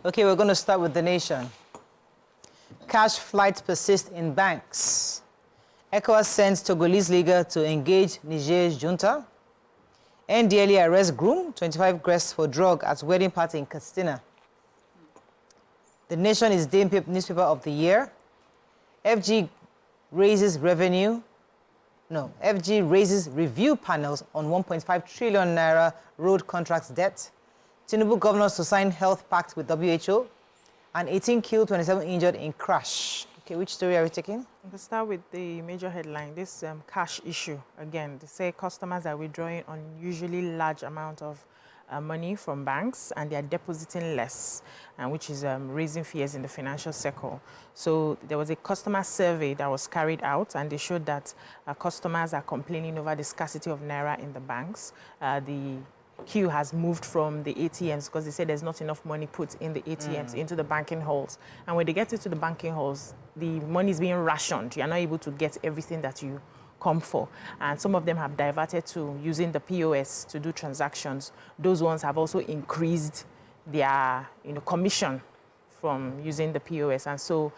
Okay, we're going to start with the nation. Cash flights persist in banks. ECOWAS sends Togolese leaguer to engage Niger's junta. NDLEA arrests groom, 25 guests for drug at wedding party in Katsina. The Nation is deemed newspaper of the year. FG raises revenue. No, FG raises review panels on 1.5 trillion naira road contracts debt. Tinubu governors to sign health pact with WHO. And 18 killed, 27 injured in crash. Okay, which story are we taking? We can start with the major headline, this cash issue. Again, they say customers are withdrawing unusually large amount of money from banks and they are depositing less, which is raising fears in the financial circle. So there was a customer survey that was carried out and they showed that customers are complaining over the scarcity of Naira in the banks. The queue has moved from the ATMs because they said there's not enough money put in the ATMs into the banking halls. And when they get into the banking halls, the money is being rationed. You're not able to get everything that you come for. And some of them have diverted to using the POS to do transactions. Those ones have also increased their commission from using the POS. And so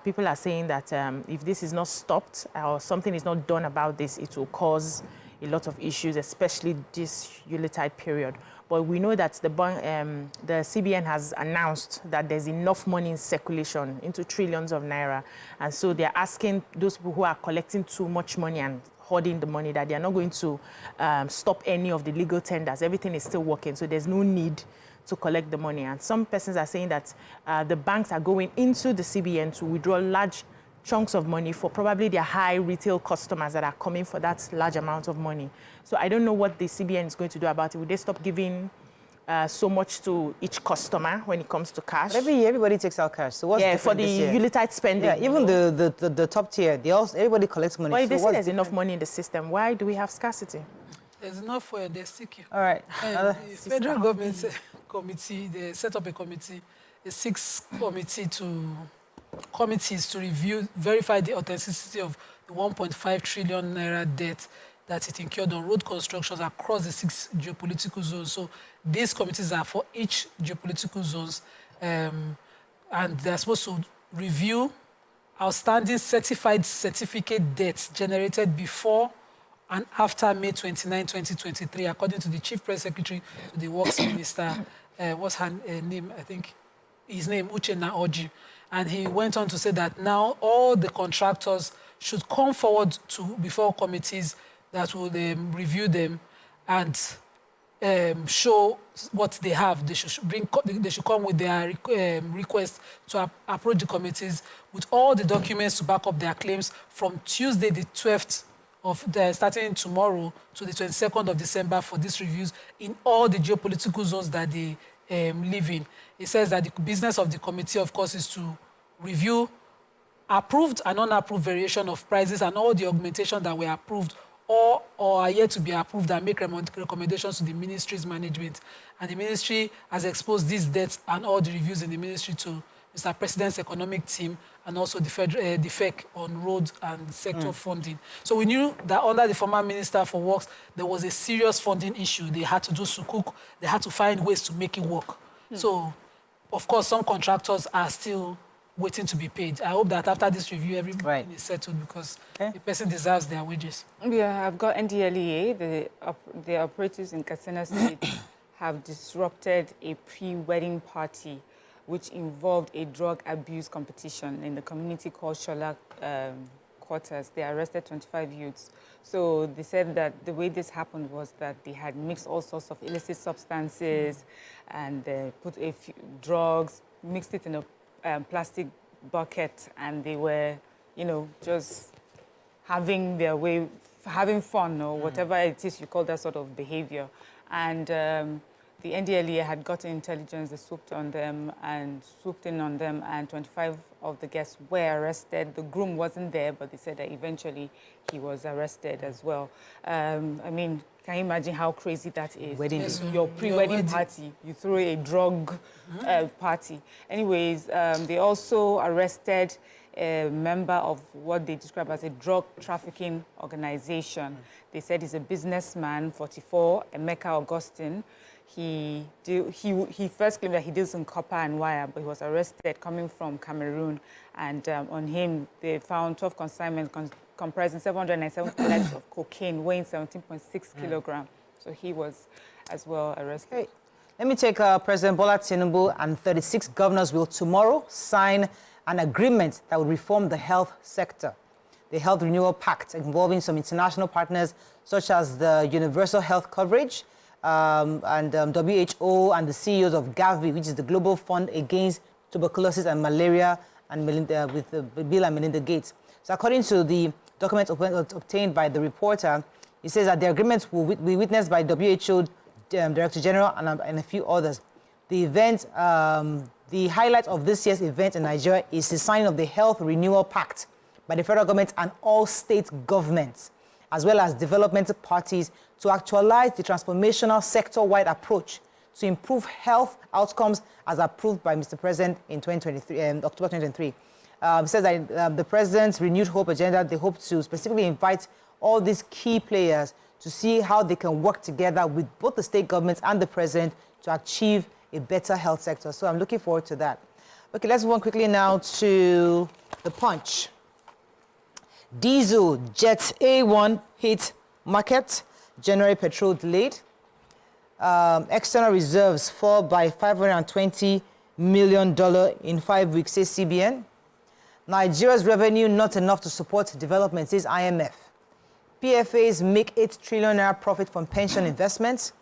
people are saying that if this is not stopped or something is not done about this, it will cause a lot of issues, especially this Yuletide period. But we know that the CBN has announced that there's enough money in circulation, into trillions of naira. And so they're asking those people who are collecting too much money and hoarding the money that they are not going to stop any of the legal tenders. Everything is still working, so there's no need to collect the money. And some persons are saying that the banks are going into the CBN to withdraw large chunks of money for probably their high retail customers that are coming for that large amount of money. So I don't know what the CBN is going to do about it. Will they stop giving so much to each customer when it comes to cash? But every year, everybody takes out cash. So what's for the Yuletide spending? Yeah, even the top tier, everybody collects money. Well, if they say there's enough money in the system, why do we have scarcity? There's enough for they seek you. All right. The federal government committee, they set up a committee, a 6 committees to verify the authenticity of the 1.5 trillion naira debt that it incurred on road constructions across the 6 geopolitical zones. So these committees are for each geopolitical zones, and they're supposed to review outstanding certificate debts generated before and after May 29, 2023, according to the Chief Press Secretary to the Works Minister. What's her name? I think his name, Uchenna Oji. And he went on to say that now all the contractors should come forward before committees that will review them and show what they have. They should come with their request to approach the committees with all the documents to back up their claims from Tuesday, the 12th starting tomorrow to the 22nd of December for these reviews in all the geopolitical zones that they live in. It says that the business of the committee, of course, is to review approved and unapproved variation of prices and all the augmentation that were approved or are yet to be approved and make recommendations to the ministry's management. And the ministry has exposed these debts and all the reviews in the ministry to Mr. President's economic team and also the FEC on road and sector funding. So we knew that under the former Minister for Works, there was a serious funding issue. They had to do sukuk. They had to find ways to make it work. So, of course, some contractors are still waiting to be paid. I hope that after this review, everything is settled because the person deserves their wages. Yeah, I've got NDLEA. The operatives in Katsina State have disrupted a pre-wedding party which involved a drug abuse competition in the community called Shola quarters. They arrested 25 youths. So they said that the way this happened was that they had mixed all sorts of illicit substances and put a few drugs, mixed it in a plastic bucket, and they were, just having their way, having fun or whatever it is you call that sort of behavior. And the NDLEA had gotten intelligence, they swooped in on them, and 25 of the guests were arrested. The groom wasn't there, but they said that eventually he was arrested as well. I mean, can you imagine how crazy that is? Your pre-wedding party, you throw a drug party. Anyways, they also arrested a member of what they describe as a drug trafficking organization. They said he's a businessman, 44, Emeka Augustine. He first claimed that he deals in copper and wire, but he was arrested coming from Cameroon. And on him, they found 12 consignments comprising 797 pallets of cocaine weighing 17.6 kilograms. So he was as well arrested. Okay. Let me take President Bola Tinubu and 36 governors will tomorrow sign an agreement that will reform the health sector. The Health Renewal Pact, involving some international partners such as the Universal Health Coverage and WHO and the CEOs of Gavi, which is the Global Fund Against Tuberculosis and Malaria, and with Bill and Melinda Gates. So according to the document obtained by the reporter, it says that the agreement will be witnessed by WHO Director General and a few others. The event, the highlight of this year's event in Nigeria is the signing of the Health Renewal Pact by the federal government and all state governments, as well as development parties, to actualize the transformational sector-wide approach to improve health outcomes as approved by Mr. President in October 2023. It says that the President's renewed hope agenda, they hope to specifically invite all these key players to see how they can work together with both the state governments and the President to achieve a better health sector. So I'm looking forward to that. Okay, let's move on quickly now to the Punch. Diesel Jet A1 hit market. January petrol delayed. External reserves fall by $520 million in 5 weeks, says CBN. Nigeria's revenue not enough to support development, says IMF. PFAs make 8 trillion naira profit from pension investments.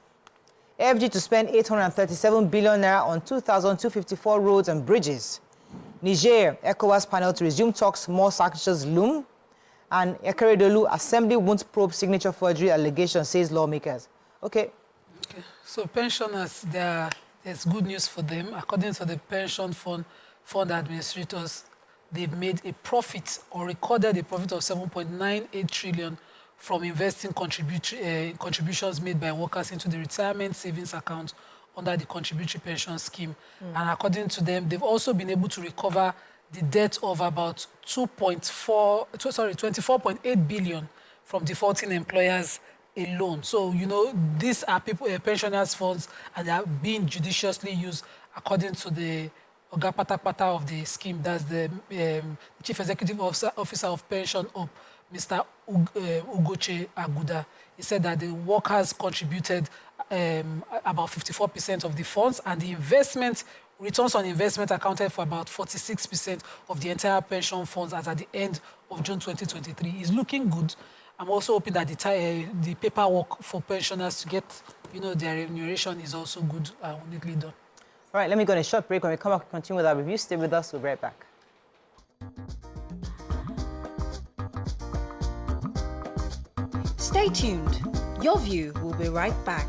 FG to spend 837 billion naira on 2,254 roads and bridges. Niger, ECOWAS panel to resume talks, more sanctions loom. And Ekeredolu, Assembly won't probe signature forgery allegation, says lawmakers. Okay. So pensioners, there's good news for them. According to the pension fund administrators, they've made a profit or recorded a profit of 7.98 trillion from investing contributions made by workers into the retirement savings account under the contributory pension scheme. And according to them, they've also been able to recover the debt of about 24.8 billion from defaulting employers alone. So, you know, these are people, pensioners' funds, and they are being judiciously used according to the Oga Patapata of the scheme. That's the Chief Executive Officer of Pension of Mr. Ugoche Aguda. He said that the workers contributed about 54% of the funds, and the returns on investment accounted for about 46% of the entire pension funds as at the end of June 2023. It's looking good. I'm also hoping that the paperwork for pensioners to get, you know, their remuneration is also good and neatly done. All right, let me go on a short break. When we come back, we'll continue with our review. Stay with us. We'll be right back. Stay tuned. Your View will be right back.